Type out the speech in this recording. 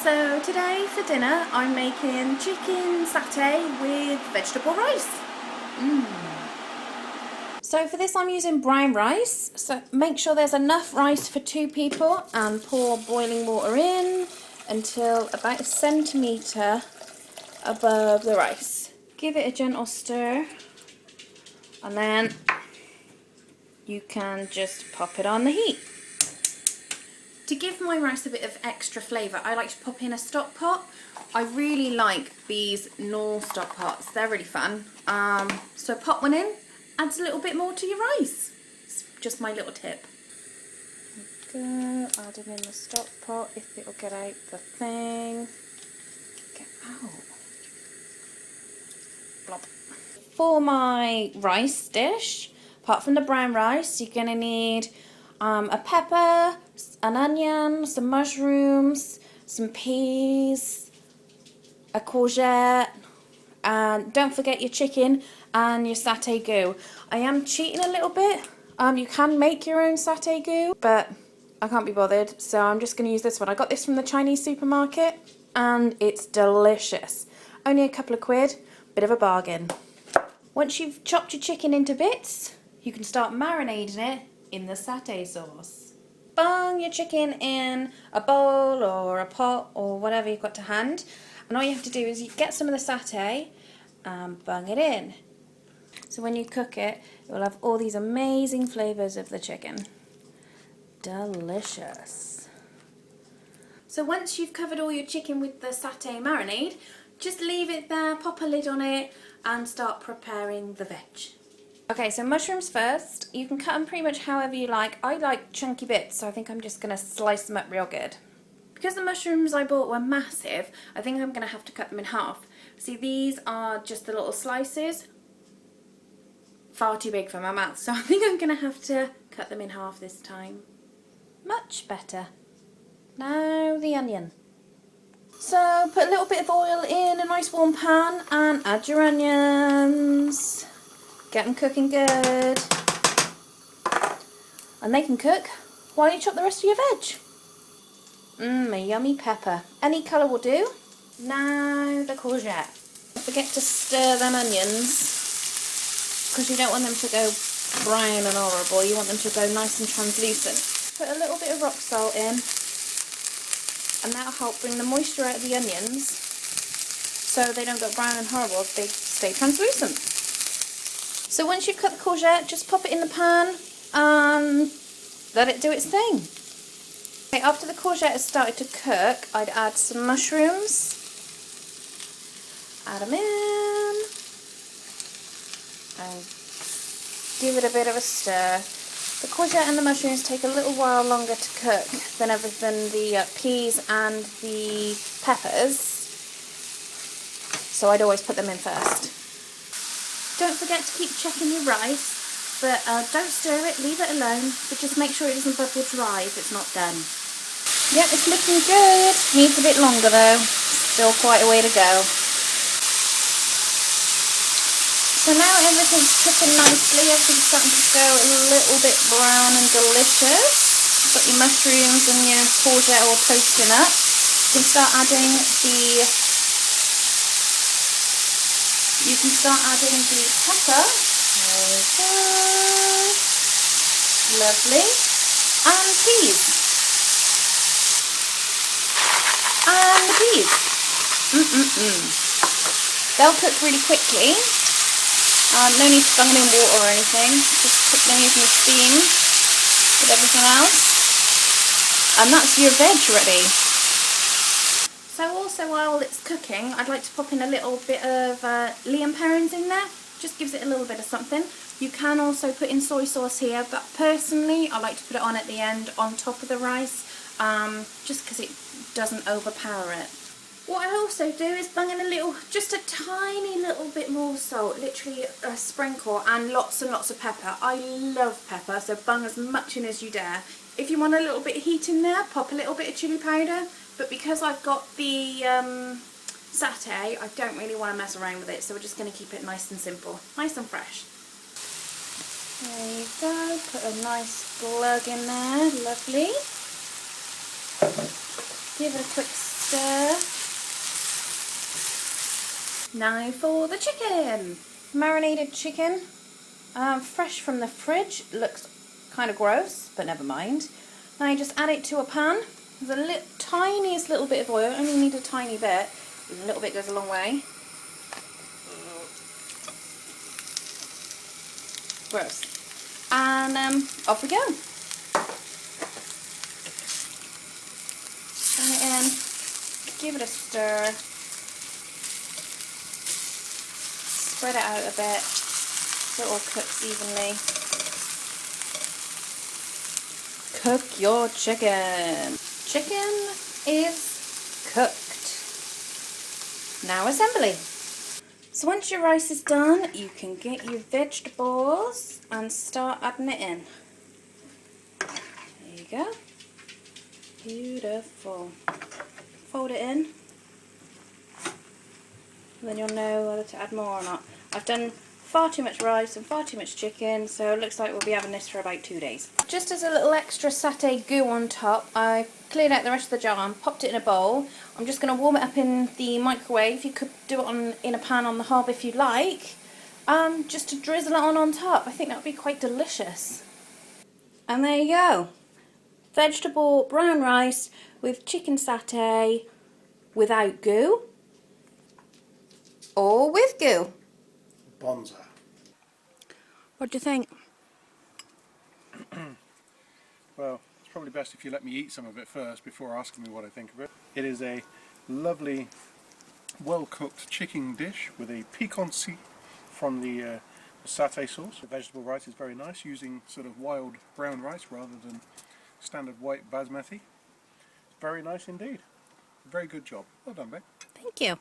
So today for dinner I'm making chicken satay with vegetable rice. So for this I'm using brown rice. So make sure there's enough rice for 2 people and pour boiling water in until about a centimetre above the rice. Give it a gentle stir and then you can just pop it on the heat. To give my rice a bit of extra flavour, I like to pop in a stock pot. I really like these Knorr stock pots, they're really fun. So pop one in, adds a little bit more to your rice. It's just my little tip. Go, add it in the stock pot if it'll get out the thing. Get out. Blop. For my rice dish, apart from the brown rice, you're going to need a pepper, an onion, some mushrooms, some peas, a courgette, and don't forget your chicken and your satay goo. I am cheating a little bit. You can make your own satay goo, but I can't be bothered, so I'm just going to use this one. I got this from the Chinese supermarket and it's delicious. Only a couple of quid, bit of a bargain. Once you've chopped your chicken into bits, you can start marinating it in the satay sauce. Bung your chicken in a bowl or a pot or whatever you've got to hand, and all you have to do is you get some of the satay and bung it in. So when you cook it, it will have all these amazing flavours of the chicken. Delicious. So once you've covered all your chicken with the satay marinade, just leave it there, pop a lid on it and start preparing the veg. Okay, so mushrooms first. You can cut them pretty much however you like. I like chunky bits, so I think I'm just going to slice them up real good. Because the mushrooms I bought were massive, I think I'm going to have to cut them in half. See, these are just the little slices. Far too big for my mouth, so I think I'm going to have to cut them in half this time. Much better. Now the onion. So put a little bit of oil in a nice warm pan and add your onions. Get them cooking good. And they can cook while you chop the rest of your veg. A yummy pepper. Any colour will do. Now the courgette. Don't forget to stir them onions because you don't want them to go brown and horrible. You want them to go nice and translucent. Put a little bit of rock salt in and that'll help bring the moisture out of the onions so they don't go brown and horrible, they stay translucent. So once you've cut the courgette, just pop it in the pan and let it do its thing. Okay, after the courgette has started to cook, I'd add some mushrooms. Add them in and give it a bit of a stir. The courgette and the mushrooms take a little while longer to cook than the peas and the peppers, so I'd always put them in first. Don't forget to keep checking your rice, but don't stir it, leave it alone, but just make sure it doesn't bubble dry if it's not done. Yep, it's looking good. Needs a bit longer though, still quite a way to go. So now everything's cooking nicely, everything's starting to go a little bit brown and delicious. You've got your mushrooms and your courgette all toasting up. You can start adding the pepper. There we go. Lovely. And peas. And the peas. They'll cook really quickly. No need to bung them in water or anything, just cook them using the steam with everything else. And that's your veg ready. So also while it's cooking, I'd like to pop in a little bit of Liam Perrins in there. Just gives it a little bit of something. You can also put in soy sauce here, but personally I like to put it on at the end on top of the rice, just because it doesn't overpower it. What I also do is bung in just a tiny little bit more salt, literally a sprinkle, and lots of pepper. I love pepper, so bung as much in as you dare. If you want a little bit of heat in there, pop a little bit of chilli powder, but because I've got the satay, I don't really want to mess around with it, so we're just going to keep it nice and simple, nice and fresh. There you go, put a nice glug in there, lovely. Give it a quick stir. Now for the chicken. Marinated chicken, fresh from the fridge. Looks kind of gross, but never mind. Now you just add it to a pan. There's a tiniest little bit of oil. Only need a tiny bit. A little bit goes a long way. Gross. And off we go. Turn it in. Give it a stir. Spread it out a bit so it all cooks evenly. Cook your chicken. Chicken is cooked. Now assembly. So once your rice is done, you can get your vegetables and start adding it in. There you go. Beautiful. Fold it in. And then you'll know whether to add more or not. I've done far too much rice and far too much chicken, so it looks like we'll be having this for about 2 days. Just as a little extra satay goo on top, I cleared out the rest of the jar and popped it in a bowl. I'm just going to warm it up in the microwave. You could do it in a pan on the hob if you'd like, just to drizzle it on top. I think that would be quite delicious. And there you go. Vegetable brown rice with chicken satay without goo. Or with goo. Bonza. What do you think? Well, it's probably best if you let me eat some of it first before asking me what I think of it. It is a lovely, well-cooked chicken dish with a piquancy from the satay sauce. The vegetable rice is very nice, using sort of wild brown rice rather than standard white basmati. Very nice indeed. Very good job. Well done, babe. Thank you.